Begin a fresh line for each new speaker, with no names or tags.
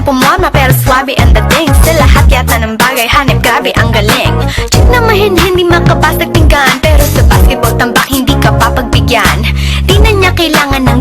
pumorma pero swabe ang dating. Sa lahat yata ng bagay, hanip grabe ang galing. Chick na mahin, hindi makabastag tinggan, pero sa basketball tambak hindi ka papagbigyan. Di na niya kailangan ng